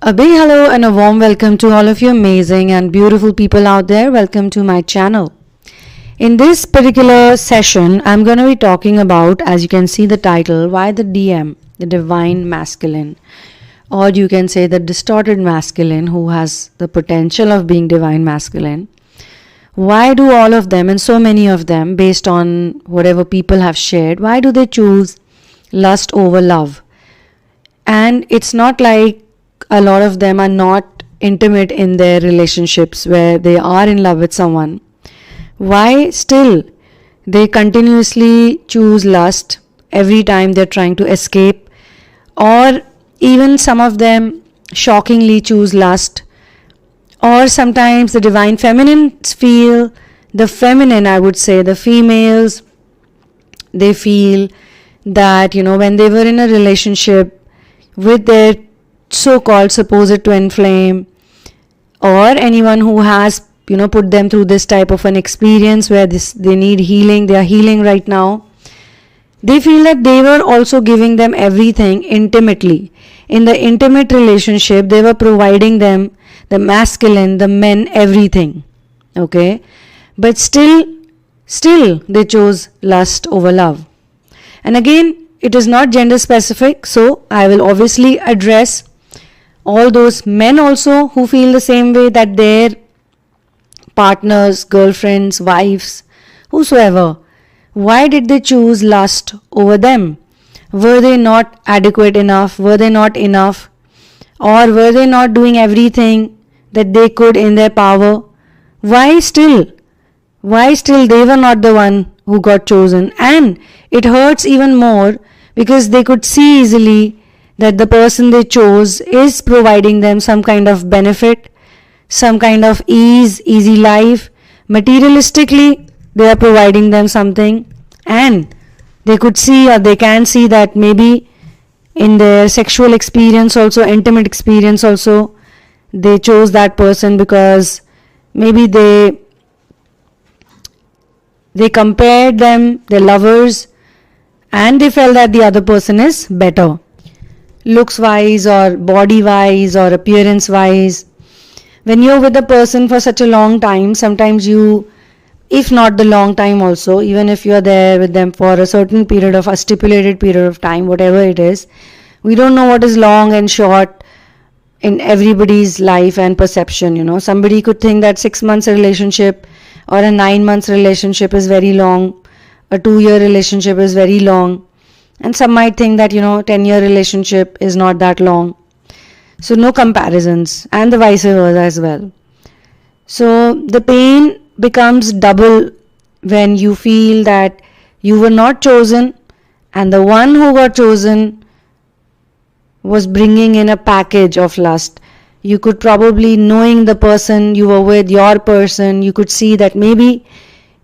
A big hello and a warm welcome to all of you amazing and beautiful people out there. Welcome to my channel. In this particular session, I'm going to be talking about, as you can see the title, why the DM, the Divine Masculine, or you can say the distorted masculine who has the potential of being Divine Masculine. Why do all of them, and so many of them, based on whatever people have shared, why do they choose lust over love? And it's not like a lot of them are not intimate in their relationships where they are in love with someone. Why still they continuously choose lust every time they're trying to escape, or even some of them shockingly choose lust, or sometimes the divine feminines feel, the feminine, I would say, the females, they feel that, when they were in a relationship with their so-called supposed twin flame, or anyone who has put them through this type of an experience where they need healing, they are healing right now, they feel that they were also giving them everything intimately. In the intimate relationship, they were providing them, the masculine, the men, everything. Okay, but still they chose lust over love. And again, it is not gender specific, so I will obviously address all those men also who feel the same way, that their partners, girlfriends, wives, whosoever, why did they choose lust over them? Were they not adequate enough? Were they not enough? Or were they not doing everything that they could in their power? Why still they were not the one who got chosen? And it hurts even more because they could see easily that the person they chose is providing them some kind of benefit, some kind of easy life. Materialistically, they are providing them something, and they could see, or they can see, that maybe in their sexual experience also, intimate experience also, they chose that person because maybe they compared them, their lovers, and they felt that the other person is better, looks wise or body wise or appearance wise. When you're with a person for such a long time, sometimes you, if not the long time also, even if you're there with them for a certain period of, a stipulated period of time, whatever it is, we don't know what is long and short in everybody's life and perception. Somebody could think that 6 months relationship or a 9 months relationship is very long, a 2-year relationship is very long, and some might think that 10-year relationship is not that long. So no comparisons, and the vice versa as well. So the pain becomes double when you feel that you were not chosen, and the one who got chosen was bringing in a package of lust. You could probably, knowing the person you were with, your person, you could see that maybe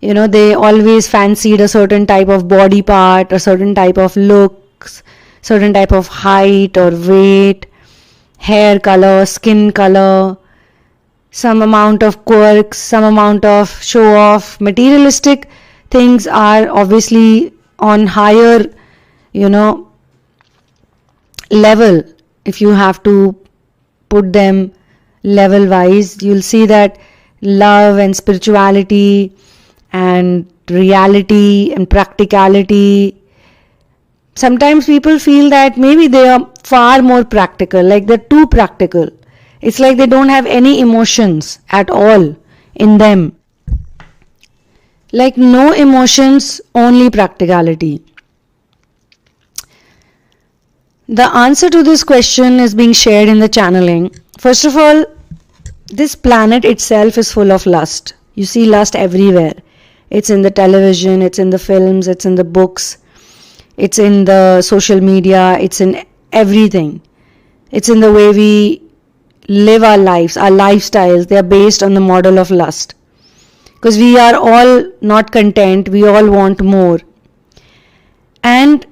they always fancied a certain type of body part, a certain type of looks, certain type of height or weight, hair color, skin color, some amount of quirks, some amount of show off. Materialistic things are obviously on higher, level. If you have to put them level wise, you'll see that love and spirituality and reality and practicality, sometimes people feel that maybe they are far more practical, like they're too practical. It's like they don't have any emotions at all in them, like no emotions, only practicality. The answer to this question is being shared in the channeling. First of all, this planet itself is full of lust. You see lust everywhere. It's in the television, it's in the films, it's in the books, it's in the social media, it's in everything. It's in the way we live our lives, our lifestyles. They are based on the model of lust. Because we are all not content, we all want more. And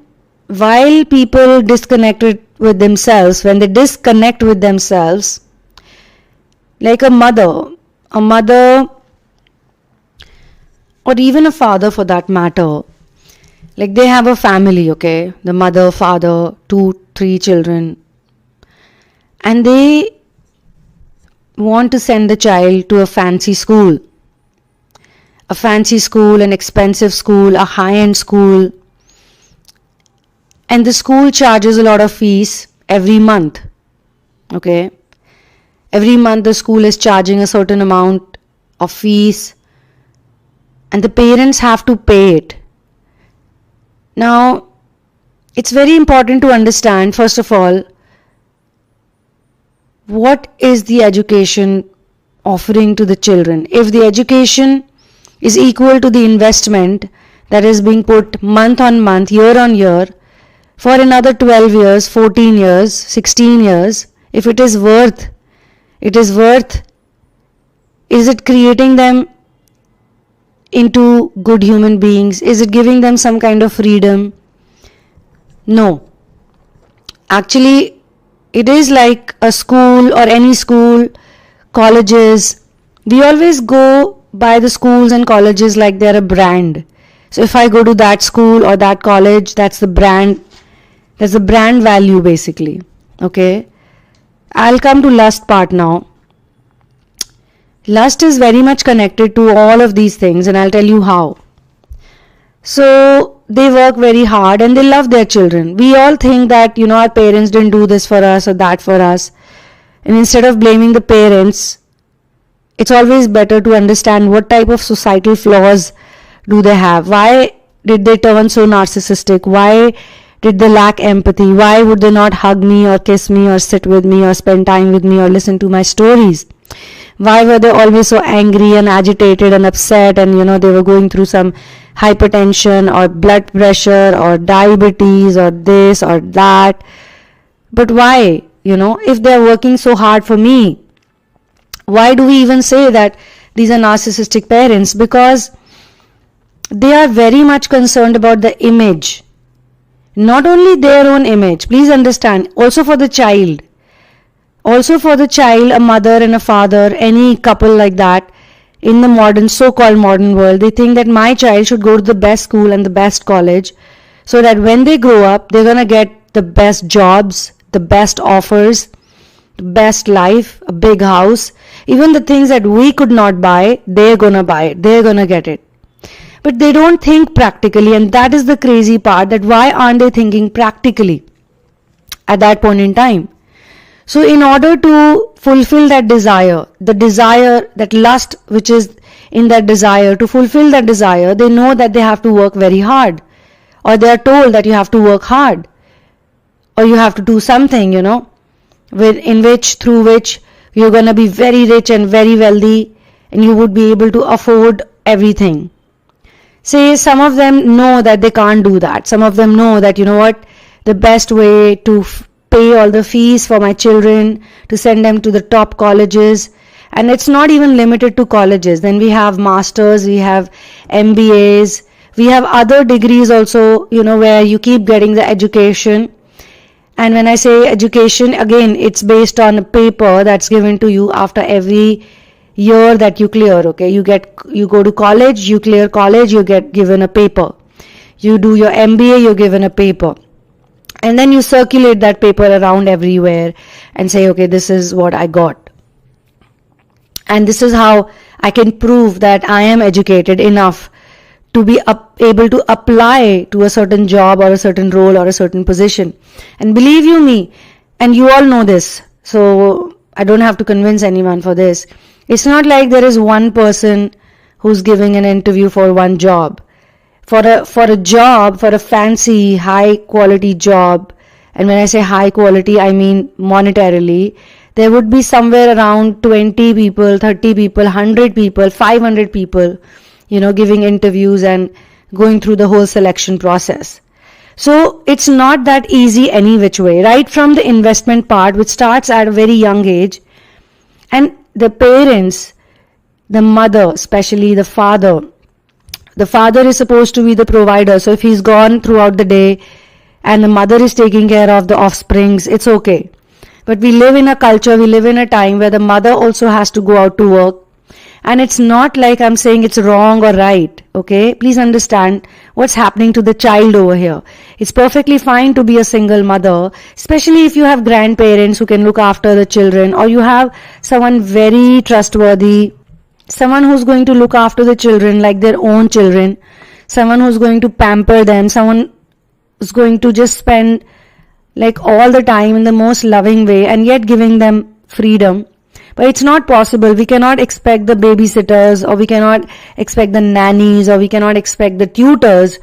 while people disconnect with themselves, when they disconnect with themselves, like a mother, or even a father for that matter, like they have a family, okay, the mother, father, 2, 3 children, and they want to send the child to a fancy school. A fancy school, an expensive school, a high-end school. And the school charges a lot of fees every month. Okay? Every month the school is charging a certain amount of fees. And the parents have to pay it. Now, it's very important to understand, first of all, what is the education offering to the children. If the education is equal to the investment that is being put month on month, year on year, for another 12 years, 14 years, 16 years, if it is worth, is it creating them into good human beings? Is it giving them some kind of freedom? No. Actually, it is like a school or any school, colleges. We always go by the schools and colleges like they're a brand. So if I go to that school or that college, that's the brand. That's the brand value basically. Okay. I'll come to lust part now. Lust is very much connected to all of these things, and I'll tell you how. So they work very hard and they love their children. We all think that, our parents didn't do this for us or that for us. And instead of blaming the parents, it's always better to understand what type of societal flaws do they have. Why did they turn so narcissistic? Why did they lack empathy? Why would they not hug me or kiss me or sit with me or spend time with me or listen to my stories? Why were they always so angry and agitated and upset, and they were going through some hypertension or blood pressure or diabetes or this or that? But why? If they're working so hard for me, why do we even say that these are narcissistic parents? Because they are very much concerned about the image. Not only their own image, please understand, also for the child. Also for the child, a mother and a father, any couple like that, in the so-called modern world, they think that my child should go to the best school and the best college, so that when they grow up, they're going to get the best jobs, the best offers, the best life, a big house. Even the things that we could not buy, they're going to buy it, they're going to get it. But they don't think practically, and that is the crazy part, that why aren't they thinking practically at that point in time? So in order to fulfill that desire, that lust which is in that desire, to fulfill that desire, they know that they have to work very hard, or they are told that you have to work hard, or you have to do something, through which you're going to be very rich and very wealthy, and you would be able to afford everything. Say some of them know that they can't do that. Some of them know that, the best way to pay all the fees for my children, to send them to the top colleges. And it's not even limited to colleges. Then we have masters, we have MBAs, we have other degrees also, where you keep getting the education. And when I say education, again, it's based on a paper that's given to you after every year that you clear. Okay, you go to college, you clear college, you get given a paper. You do your MBA, you're given a paper. And then you circulate that paper around everywhere and say, okay, this is what I got. And this is how I can prove that I am educated enough to be able to apply to a certain job or a certain role or a certain position. And believe you me, and you all know this, so I don't have to convince anyone for this. It's not like there is one person who's giving an interview for one job. For a job, for a fancy, high quality job, and when I say high quality, I mean monetarily, there would be somewhere around 20 people, 30 people, 100 people, 500 people, giving interviews and going through the whole selection process. So it's not that easy any which way, right from the investment part, which starts at a very young age. And the parents, the mother, especially the father is supposed to be the provider. So if he's gone throughout the day and the mother is taking care of the offsprings, it's okay. But we live in a culture, we live in a time where the mother also has to go out to work. And it's not like I'm saying it's wrong or right, okay? Please understand what's happening to the child over here. It's perfectly fine to be a single mother, especially if you have grandparents who can look after the children, or you have someone very trustworthy, someone who's going to look after the children like their own children, someone who's going to pamper them, someone who's going to just spend like all the time in the most loving way and yet giving them freedom. But it's not possible. We cannot expect the babysitters, or we cannot expect the nannies, or we cannot expect the tutors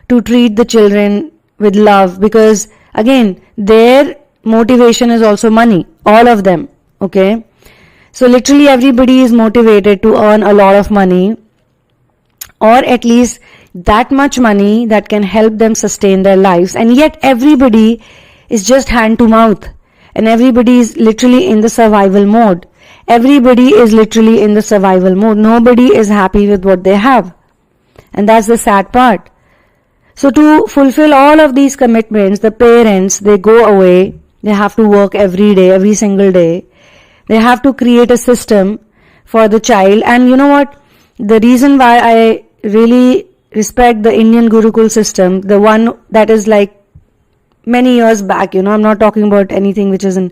to treat the children with love, because again, their motivation is also money. All of them. Okay. So literally everybody is motivated to earn a lot of money, or at least that much money that can help them sustain their lives. And yet everybody is just hand to mouth. And everybody is literally in the survival mode. Everybody is literally in the survival mode. Nobody is happy with what they have. And that's the sad part. So to fulfill all of these commitments, the parents, they go away. They have to work every day, every single day. They have to create a system for the child. And you know what? The reason why I really respect the Indian Gurukul system, the one that is like many years back, I'm not talking about anything which is in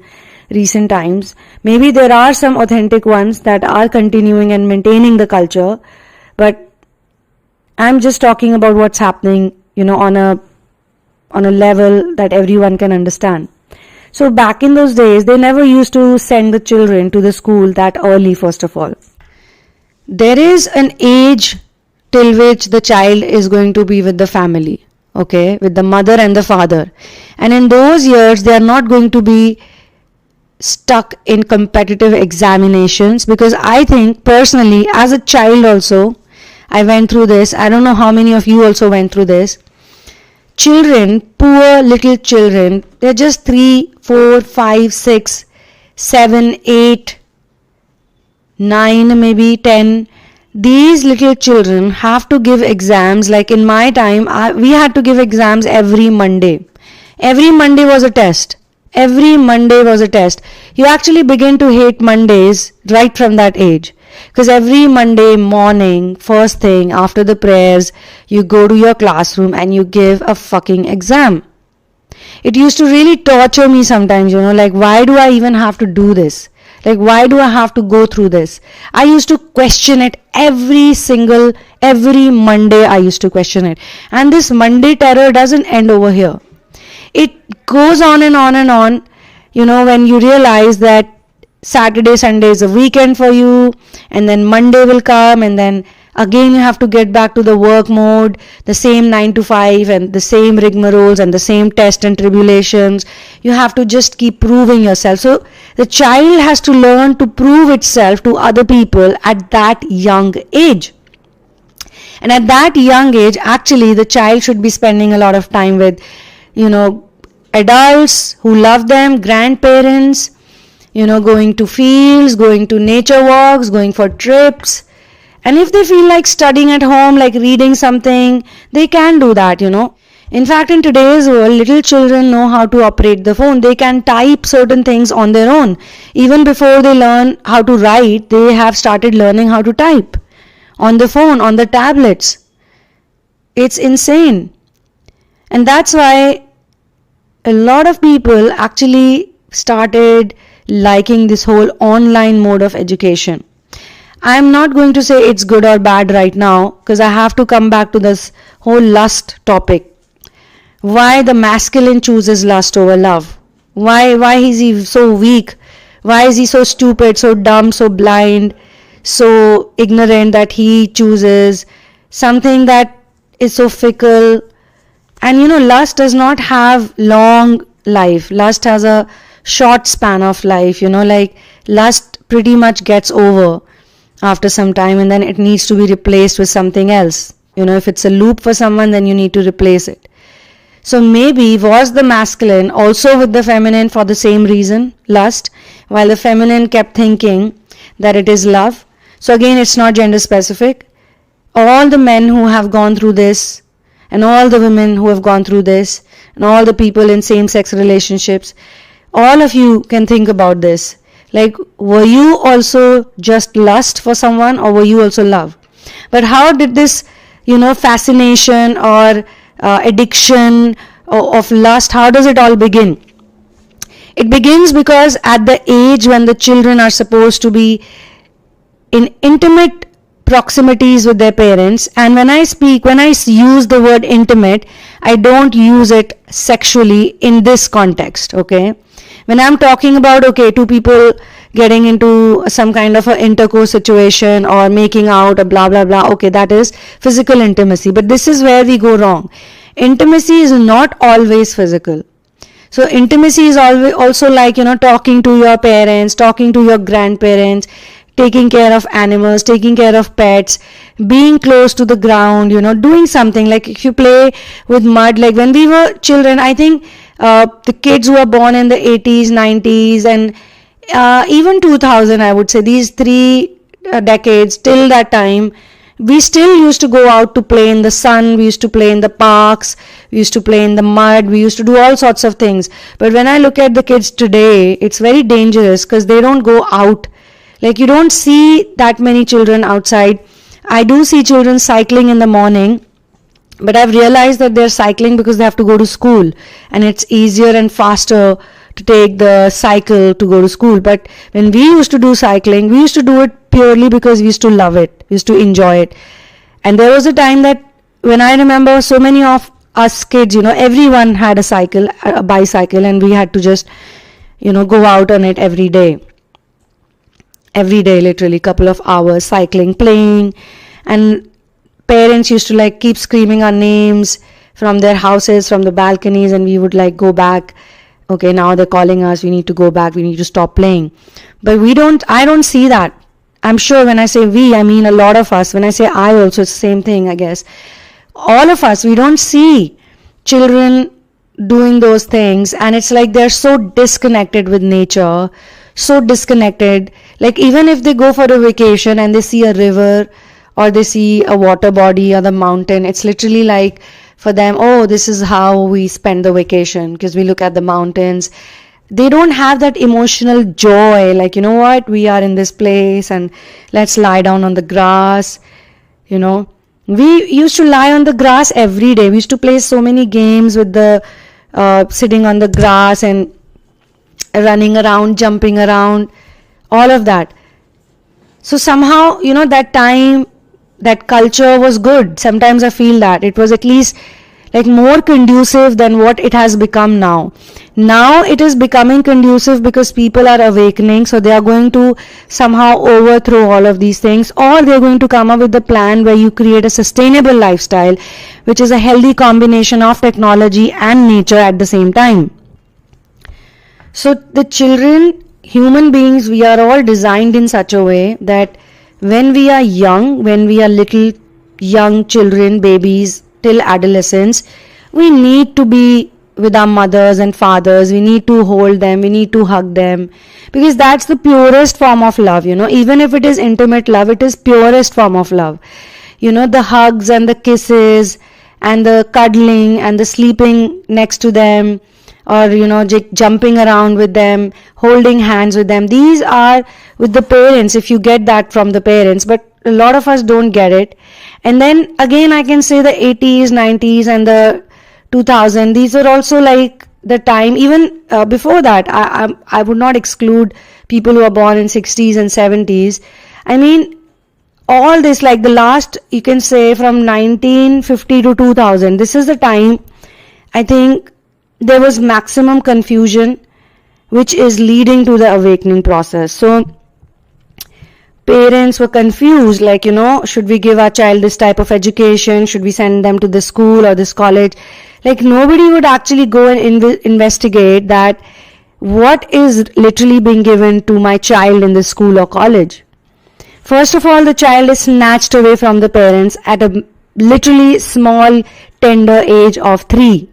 recent times. Maybe there are some authentic ones that are continuing and maintaining the culture, but I'm just talking about what's happening, on a level that everyone can understand. So back in those days, they never used to send the children to the school that early, first of all. There is an age till which the child is going to be with the family, okay, with the mother and the father. And in those years, they are not going to be stuck in competitive examinations, because I think personally, as a child also, I went through this. I don't know how many of you also went through this. Children, poor little children, they're just 3, 4, 5, 6, 7, 8, 9, maybe 10. These little children have to give exams. Like in my time, we had to give exams every Monday. Every Monday was a test. Every Monday was a test. You actually begin to hate Mondays right from that age. Because every Monday morning, first thing after the prayers, you go to your classroom and you give a fucking exam. It used to really torture me sometimes, like why do I even have to do this? Like why do I have to go through this? I used to question it every Monday I used to question it. And this Monday terror doesn't end over here. It goes on and on and on, when you realize that Saturday, Sunday is a weekend for you, and then Monday will come, and then again you have to get back to the work mode, the same 9 to 5 and the same rigmaroles and the same tests and tribulations. You have to just keep proving yourself. So the child has to learn to prove itself to other people at that young age. And at that young age, actually the child should be spending a lot of time with, adults who love them, grandparents, going to fields, going to nature walks, going for trips. And if they feel like studying at home, like reading something, they can do that, In fact, in today's world, little children know how to operate the phone. They can type certain things on their own. Even before they learn how to write, they have started learning how to type on the phone, on the tablets. It's insane. And that's why a lot of people actually started liking this whole online mode of education. I'm not going to say it's good or bad right now, because I have to come back to this whole lust topic. Why the masculine chooses lust over love? Why is he so weak? Why is he so stupid, so dumb, so blind, so ignorant that he chooses something that is so fickle? And lust does not have long life. Lust has a short span of life, like lust pretty much gets over after some time, and then it needs to be replaced with something else. If it's a loop for someone, then you need to replace it. So maybe was the masculine also with the feminine for the same reason, lust, while the feminine kept thinking that it is love. So again, it's not gender specific. All the men who have gone through this, and all the women who have gone through this, and all the people in same-sex relationships, all of you can think about this. Like, were you also just lust for someone, or were you also love? But how did this, fascination or addiction of lust, how does it all begin? It begins because at the age when the children are supposed to be in intimate proximities with their parents, and when I use the word intimate, I don't use it sexually in this context, okay? When I'm talking about, okay, two people getting into some kind of an intercourse situation or making out or blah blah blah, okay, that is physical intimacy. But this is where we go wrong. Intimacy is not always physical. So intimacy is always also like, talking to your parents, talking to your grandparents, taking care of animals, taking care of pets, being close to the ground, doing something. Like if you play with mud, like when we were children, I think the kids who were born in the 80s, 90s, and even 2000, I would say, these 3 decades till that time, we still used to go out to play in the sun, we used to play in the parks, we used to play in the mud, we used to do all sorts of things. But when I look at the kids today, it's very dangerous because they don't go out. Like you don't see that many children outside. I do see children cycling in the morning, but I've realized that they're cycling because they have to go to school, and it's easier and faster to take the cycle to go to school. But when we used to do cycling, we used to do it purely because we used to love it, we used to enjoy it. And there was a time that when I remember so many of us kids, everyone had a bicycle, and we had to just, go out on it every day, literally couple of hours cycling, playing. And parents used to like keep screaming our names from their houses, from the balconies, and we would like go back. Okay, now they're calling us, we need to go back, we need to stop playing. But I don't see that. I'm sure when I say we, I mean a lot of us. When I say I also, it's the same thing, I guess. All of us, we don't see children doing those things, and it's like they're so disconnected with nature, so disconnected. Like even if they go for a vacation and they see a river or they see a water body or the mountain, it's literally like for them, oh, this is how we spend the vacation, because we look at the mountains. They don't have that emotional joy, like, what, we are in this place and let's lie down on the grass. We used to lie on the grass every day. We used to play so many games with the sitting on the grass and running around, jumping around, all of that. So somehow, that time, that culture was good. Sometimes I feel that it was at least like more conducive than what it has become now. Now it is becoming conducive because people are awakening, so they are going to somehow overthrow all of these things, or they are going to come up with a plan where you create a sustainable lifestyle, which is a healthy combination of technology and nature at the same time. So the children, human beings, we are all designed in such a way that when we are young, when we are little young children, babies, till adolescence, we need to be with our mothers and fathers. We need to hold them, we need to hug them, because that's the purest form of love. Even if it is intimate love, it is purest form of love. The hugs and the kisses and the cuddling and the sleeping next to them, or jumping around with them, holding hands with them. These are with the parents, if you get that from the parents, but a lot of us don't get it. And then again, I can say the 80s, 90s and the 2000s, these are also like the time, even before that, I would not exclude people who are born in 60s and 70s. I mean, all this, like the last, you can say from 1950 to 2000, this is the time, I think, there was maximum confusion, which is leading to the awakening process. So parents were confused, like, should we give our child this type of education? Should we send them to this school or this college? Like nobody would actually go and investigate that what is literally being given to my child in this school or college. First of all, the child is snatched away from the parents at a literally small, tender age of 3.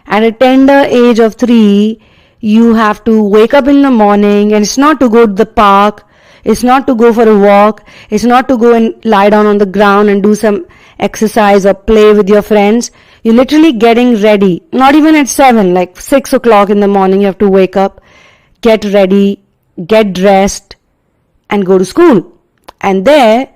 At a tender age of 3, you have to wake up in the morning, and it's not to go to the park, it's not to go for a walk, it's not to go and lie down on the ground and do some exercise or play with your friends. You're literally getting ready. Not even at 7, like 6 o'clock in the morning, you have to wake up, get ready, get dressed, and go to school. And there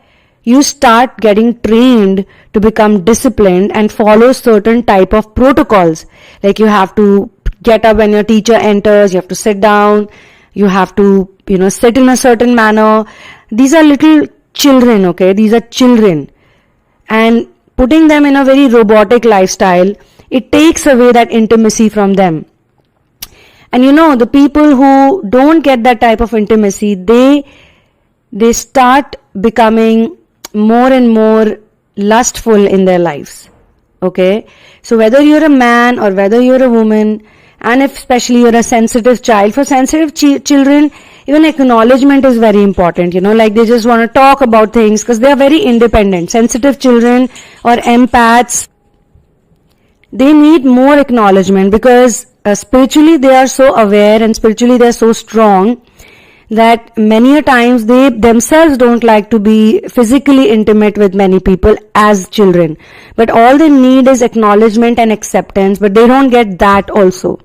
you start getting trained to become disciplined and follow certain type of protocols. Like you have to get up when your teacher enters, you have to sit down, you have to, sit in a certain manner. These are little children, okay? These are children. And putting them in a very robotic lifestyle, it takes away that intimacy from them. And the people who don't get that type of intimacy, they start becoming more and more lustful in their lives. Okay? So whether you're a man or whether you're a woman, and if especially you're a sensitive child, for sensitive children, even acknowledgement is very important. Like they just want to talk about things because they are very independent. Sensitive children or empaths, they need more acknowledgement because spiritually they are so aware and spiritually they are so strong that many a times they themselves don't like to be physically intimate with many people as children. But all they need is acknowledgement and acceptance, but they don't get that also.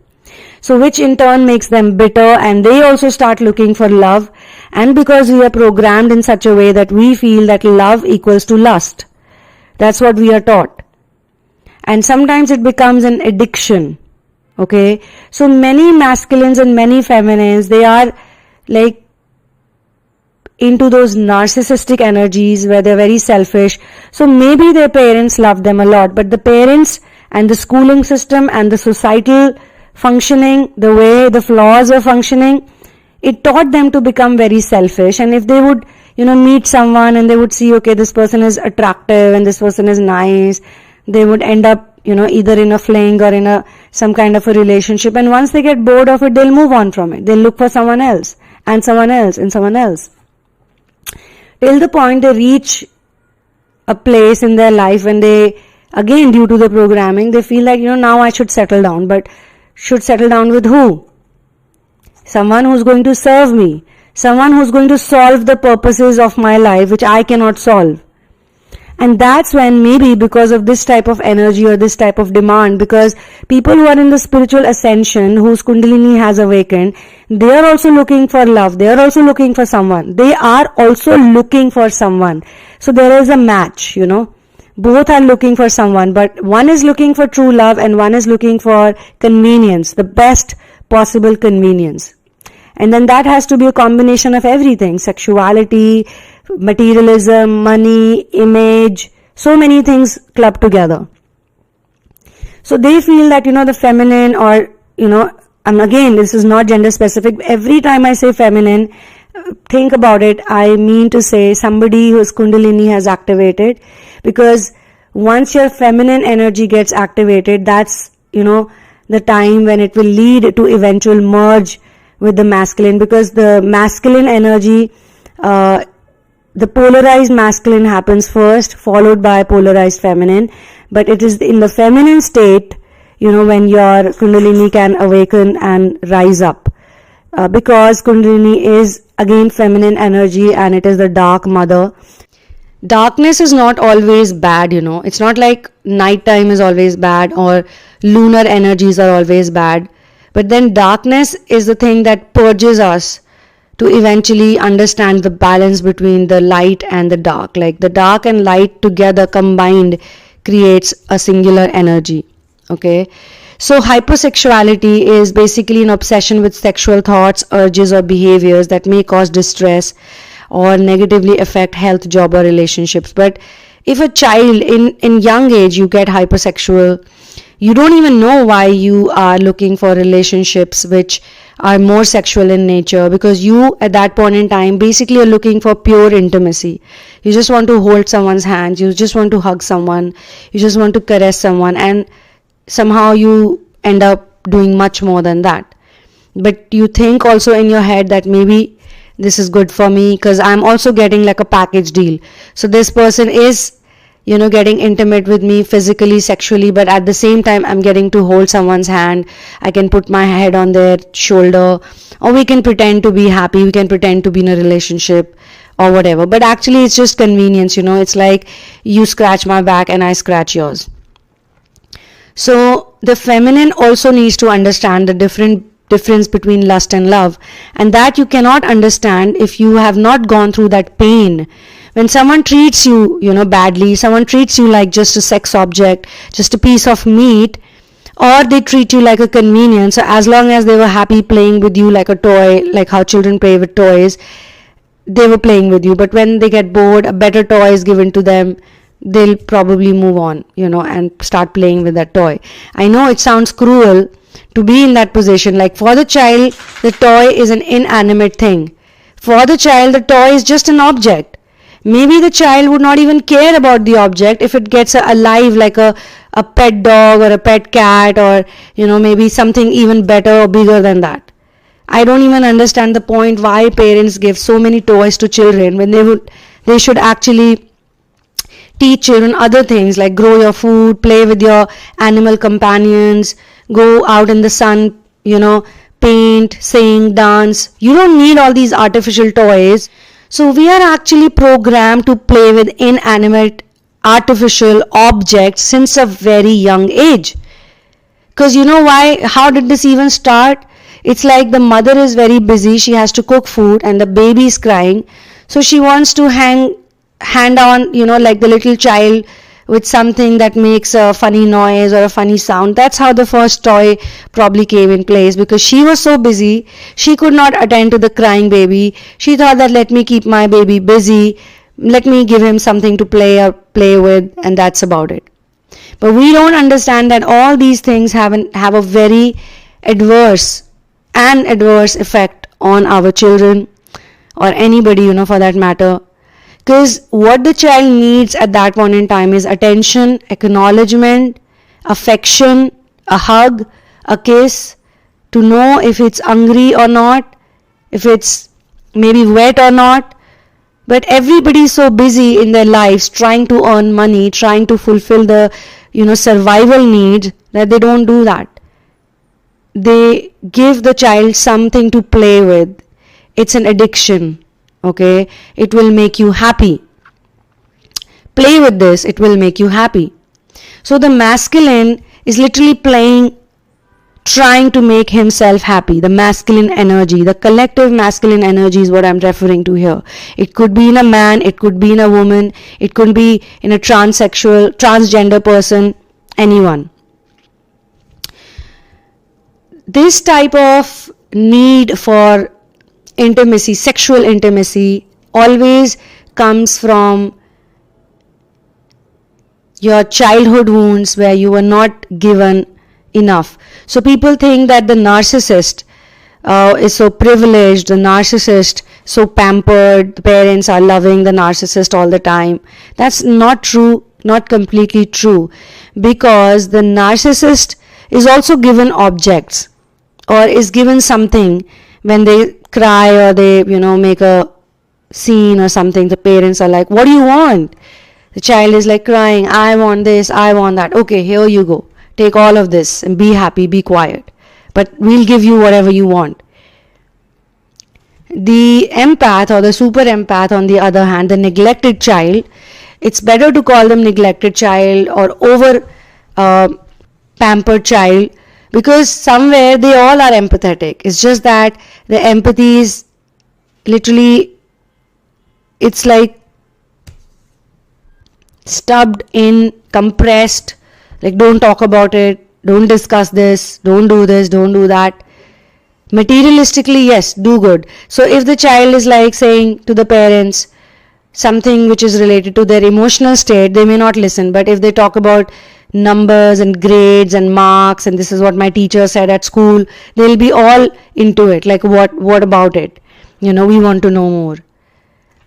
So which in turn makes them bitter, and they also start looking for love. And because we are programmed in such a way that we feel that love equals to lust. That's what we are taught. And sometimes it becomes an addiction. Okay? So many masculines and many feminines, they are like into those narcissistic energies where they're very selfish. So maybe their parents love them a lot, but the parents and the schooling system and the societal functioning, the way the flaws are functioning, it taught them to become very selfish. And if they would, meet someone and they would see, okay, this person is attractive and this person is nice, they would end up, either in a fling or in some kind of a relationship. And once they get bored of it, they'll move on from it. They'll look for someone else and someone else and someone else. Till the point they reach a place in their life when they, again, due to the programming, they feel like, now I should settle down. But should settle down with who? Someone who's going to serve me. Someone who's going to solve the purposes of my life, which I cannot solve. And that's when maybe because of this type of energy or this type of demand, because people who are in the spiritual ascension, whose Kundalini has awakened, they are also looking for love. They are also looking for someone. They are also looking for someone. So there is a match, Both are looking for someone, but one is looking for true love and one is looking for convenience, the best possible convenience. And then that has to be a combination of everything: sexuality, materialism, money, image, so many things clubbed together. So they feel that, the feminine or, and again, this is not gender specific. Every time I say feminine, think about it, I mean to say somebody whose Kundalini has activated, because once your feminine energy gets activated, that's, the time when it will lead to eventual merge with the masculine, because the masculine energy, the polarized masculine happens first, followed by polarized feminine. But it is in the feminine state, when your Kundalini can awaken and rise up. Because Kundalini is again feminine energy and it is the dark mother. Darkness is not always bad, It's not like nighttime is always bad or lunar energies are always bad. But then darkness is the thing that purges us to eventually understand the balance between the light and the dark. Like the dark and light together combined creates a singular energy. Okay. So hypersexuality is basically an obsession with sexual thoughts, urges or behaviors that may cause distress or negatively affect health, job or relationships. But if a child in young age you get hypersexual, you don't even know why you are looking for relationships which are more sexual in nature, because you at that point in time basically are looking for pure intimacy. You just want to hold someone's hand, you just want to hug someone, you just want to caress someone, and somehow you end up doing much more than that. But you think also in your head that maybe this is good for me because I'm also getting like a package deal. So this person is, getting intimate with me physically, sexually, but at the same time I'm getting to hold someone's hand. I can put my head on their shoulder, or we can pretend to be happy, we can pretend to be in a relationship or whatever. But actually it's just convenience, it's like you scratch my back and I scratch yours. So the feminine also needs to understand the difference between lust and love, and that you cannot understand if you have not gone through that pain. When someone treats you, badly, someone treats you like just a sex object, just a piece of meat, or they treat you like a convenience, so as long as they were happy playing with you like a toy, like how children play with toys, they were playing with you. But when they get bored, a better toy is given to them, they'll probably move on, and start playing with that toy. I know it sounds cruel to be in that position. Like, for the child, the toy is an inanimate thing. For the child, the toy is just an object. Maybe the child would not even care about the object if it gets alive, like a pet dog or a pet cat, or maybe something even better or bigger than that. I don't even understand the point why parents give so many toys to children when they should actually teach children other things, like grow your food, play with your animal companions, go out in the sun, paint, sing, dance. You don't need all these artificial toys. So we are actually programmed to play with inanimate artificial objects since a very young age. Because why? How did this even start? It's like the mother is very busy, she has to cook food, and the baby is crying, so she wants to hand on, like the little child, with something that makes a funny noise or a funny sound. That's how the first toy probably came in place, because she was so busy, she could not attend to the crying baby. She thought that, let me keep my baby busy, let me give him something to play with, and that's about it. But we don't understand that all these things have a very adverse effect on our children, or anybody, for that matter. Because what the child needs at that point in time is attention, acknowledgement, affection, a hug, a kiss, to know if it's hungry or not, if it's maybe wet or not. But everybody is so busy in their lives trying to earn money, trying to fulfill the, survival needs, that they don't do that. They give the child something to play with. It's an addiction. Okay, it will make you happy. Play with this, it will make you happy. So the masculine is literally trying to make himself happy. The masculine energy, the collective masculine energy is what I'm referring to here. It could be in a man, it could be in a woman, it could be in a transgender person, anyone. This type of need for intimacy, sexual intimacy, always comes from your childhood wounds where you were not given enough. So people think that the narcissist is so privileged, the narcissist so pampered, the parents are loving the narcissist all the time. That's not true, not completely true, because the narcissist is also given objects, or is given something. When they cry or they, make a scene or something, the parents are like, what do you want? The child is like crying, I want this, I want that. Okay, here you go. Take all of this and be happy, be quiet. But we'll give you whatever you want. The empath or the super empath, on the other hand, the neglected child, it's better to call them neglected child or over pampered child, because somewhere they all are empathetic. It's just that the empathy is literally, it's like stubbed in, compressed, like don't talk about it, don't discuss this, don't do this, don't do that. Materialistically, yes, do good. So if the child is like saying to the parents something which is related to their emotional state, they may not listen. But if they talk about numbers and grades and marks, and this is what my teacher said at school, they'll be all into it. Like, what about it? We want to know more.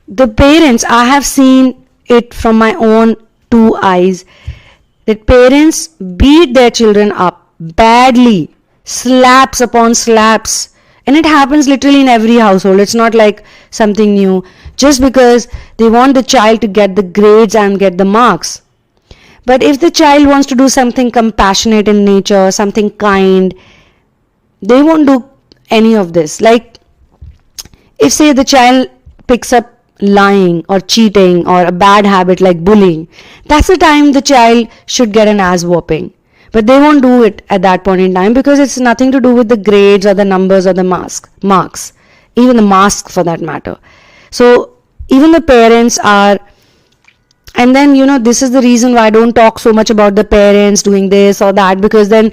The parents, I have seen it from my own two eyes, that parents beat their children up badly, slaps upon slaps, and it happens literally in every household. It's not like something new, just because they want the child to get the grades and get the marks. But if the child wants to do something compassionate in nature, something kind, they won't do any of this. Like, if say the child picks up lying or cheating or a bad habit like bullying, that's the time the child should get an ass whooping. But they won't do it at that point in time because it's nothing to do with the grades or the numbers or the marks, even the masks for that matter. So even the parents are, and then this is the reason why I don't talk so much about the parents doing this or that, because then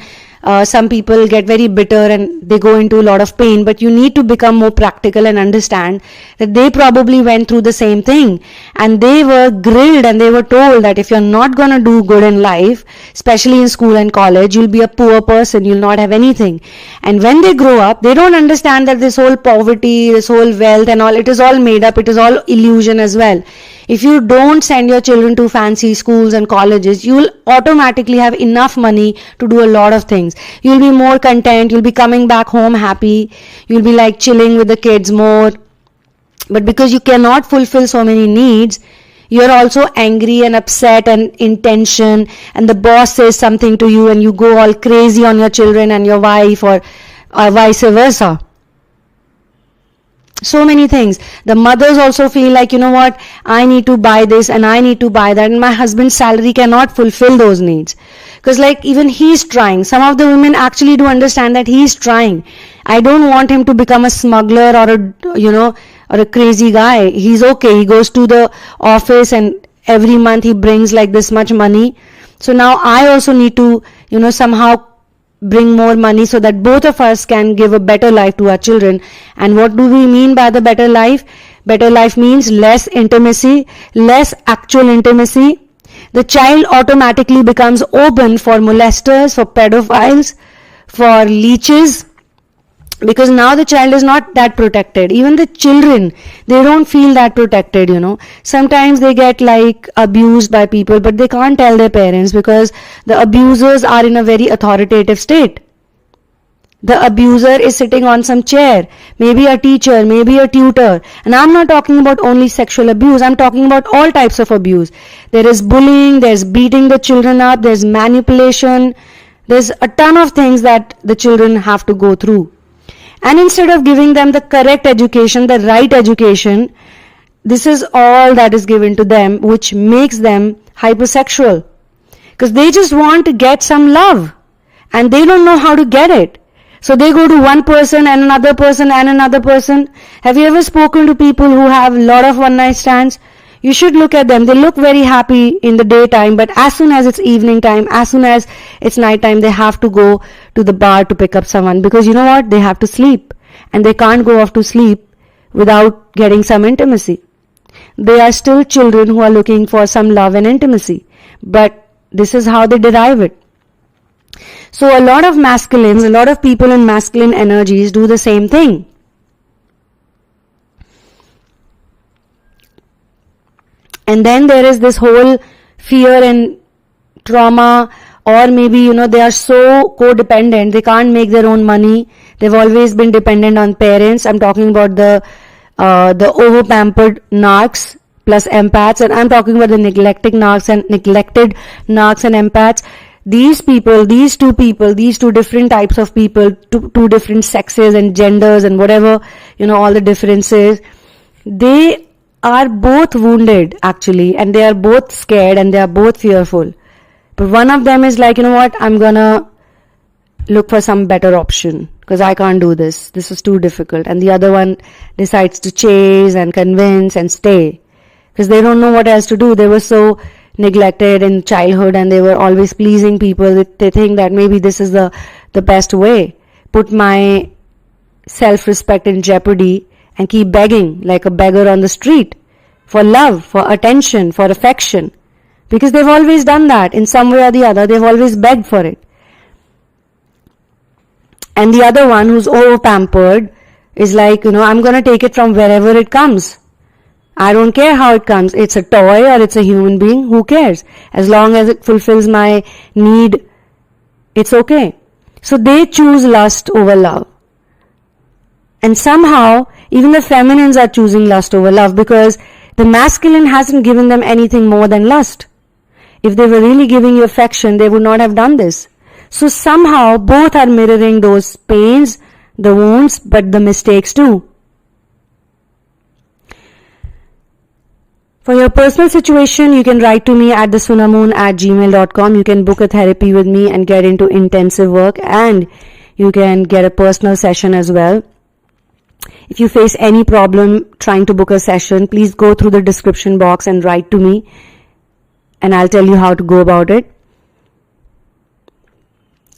some people get very bitter and they go into a lot of pain. But you need to become more practical and understand that they probably went through the same thing, and they were grilled and they were told that if you're not going to do good in life, especially in school and college, you'll be a poor person, you'll not have anything. And when they grow up, they don't understand that this whole poverty, this whole wealth and all, it is all made up, it is all illusion as well. If you don't send your children to fancy schools and colleges, you will automatically have enough money to do a lot of things. You'll be more content, you'll be coming back home happy, you'll be like chilling with the kids more. But because you cannot fulfill so many needs, you're also angry and upset and in tension, and the boss says something to you and you go all crazy on your children and your wife, or vice versa. So many things. The mothers also feel like, what, I need to buy this and I need to buy that, and my husband's salary cannot fulfill those needs. Because like even he's trying. Some of the women actually do understand that he's trying. I don't want him to become a smuggler or a crazy guy. He's okay. He goes to the office and every month he brings like this much money. So now I also need to, somehow bring more money so that both of us can give a better life to our children. And what do we mean by the better life? Better life means less intimacy, less actual intimacy. The child automatically becomes open for molesters, for pedophiles, for leeches, because now the child is not that protected. Even the children, they don't feel that protected, Sometimes they get like abused by people, but they can't tell their parents because the abusers are in a very authoritative state. The abuser is sitting on some chair, maybe a teacher, maybe a tutor. And I'm not talking about only sexual abuse, I'm talking about all types of abuse. There is bullying, there's beating the children up, there's manipulation, there's a ton of things that the children have to go through. And instead of giving them the correct education, the right education, this is all that is given to them, which makes them hypersexual. Because they just want to get some love and they don't know how to get it. So they go to one person and another person and another person. Have you ever spoken to people who have a lot of one night stands? You should look at them. They look very happy in the daytime, but as soon as it's evening time, as soon as it's night time, they have to go to the bar to pick up someone, because you know what? They have to sleep and they can't go off to sleep without getting some intimacy. They are still children who are looking for some love and intimacy, but this is how they derive it. So a lot of masculines, a lot of people in masculine energies do the same thing. And then there is this whole fear and trauma, or maybe, they are so codependent, they can't make their own money. They've always been dependent on parents. I'm talking about the over-pampered narcs plus empaths, and I'm talking about the neglected narcs and empaths. These people, these two different types of people, two different sexes and genders and whatever, all the differences, they are both wounded actually, and they are both scared and they are both fearful. But one of them is like, what, I'm gonna look for some better option because I can't do this. This is too difficult. And the other one decides to chase and convince and stay because they don't know what else to do. They were so neglected in childhood and they were always pleasing people. They think that maybe this is the best way. Put my self-respect in jeopardy and keep begging like a beggar on the street for love, for attention, for affection. Because they've always done that in some way or the other. They've always begged for it. And the other one who's over-pampered is like, I'm going to take it from wherever it comes. I don't care how it comes. It's a toy or it's a human being. Who cares? As long as it fulfills my need, it's okay. So they choose lust over love. And somehow, even the feminines are choosing lust over love because the masculine hasn't given them anything more than lust. If they were really giving you affection, they would not have done this. So somehow, both are mirroring those pains, the wounds, but the mistakes too. For your personal situation, you can write to me at thesunamoon@gmail.com. You can book a therapy with me and get into intensive work, and you can get a personal session as well. If you face any problem trying to book a session, please go through the description box and write to me, and I'll tell you how to go about it.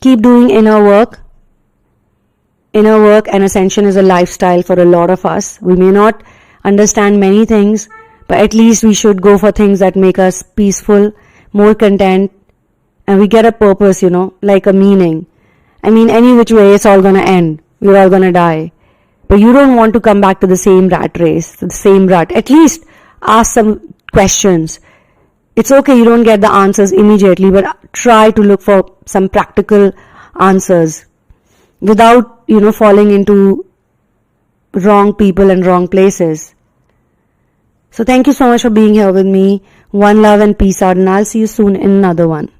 Keep doing inner work. Inner work and ascension is a lifestyle for a lot of us. We may not understand many things, but at least we should go for things that make us peaceful, more content, and we get a purpose, like a meaning. I mean, any which way, it's all gonna end. We're all gonna die. But you don't want to come back to the same rat race, the same rut. At least ask some questions. It's okay, you don't get the answers immediately, but try to look for some practical answers without, falling into wrong people and wrong places. So thank you so much for being here with me. One love and peace out, and I'll see you soon in another one.